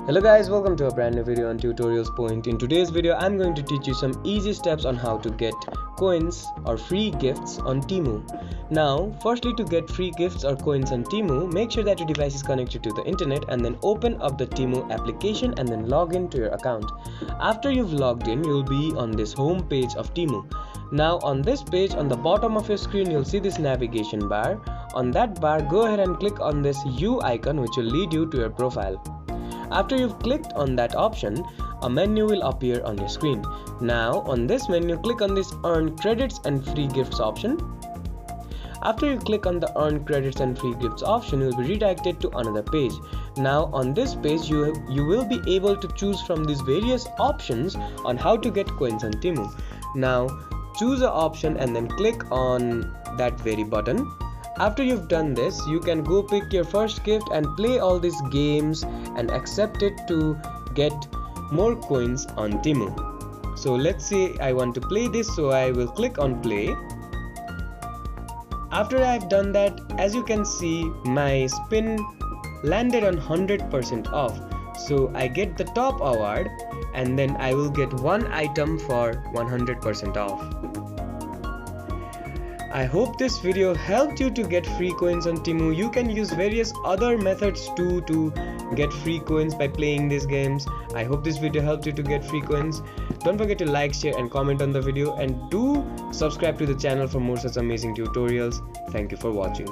Hello guys, welcome to a brand new video on Tutorials Point. In today's video, I'm going to teach you some easy steps on how to get coins or free gifts on Temu. Now, firstly, to get free gifts or coins on Temu, make sure that your device is connected to the internet and then open up the Temu application and then log in to your account. After you've logged in, you'll be on this home page of Temu. Now on this page, on the bottom of your screen, you'll see this navigation bar. On that bar, go ahead and click on this U icon, which will lead you to your profile. After you've clicked on that option, a menu will appear on your screen. Now on this menu, click on this Earn Credits and Free Gifts option. After you click on the Earn Credits and Free Gifts option, you will be redirected to another page. Now on this page, you will be able to choose from these various options on how to get coins on Temu. Now choose an option and then click on that very button. After you've done this, you can go pick your first gift and play all these games and accept it to get more coins on Temu. So let's say I want to play this, so I will click on play. After I've done that, as you can see, my spin landed on 100% off. So I get the top award and then I will get one item for 100% off. I hope this video helped you to get free coins on Temu. You can use various other methods too to get free coins by playing these games. I hope this video helped you to get free coins. Don't forget to like, share and comment on the video, and do subscribe to the channel for more such amazing tutorials. Thank you for watching.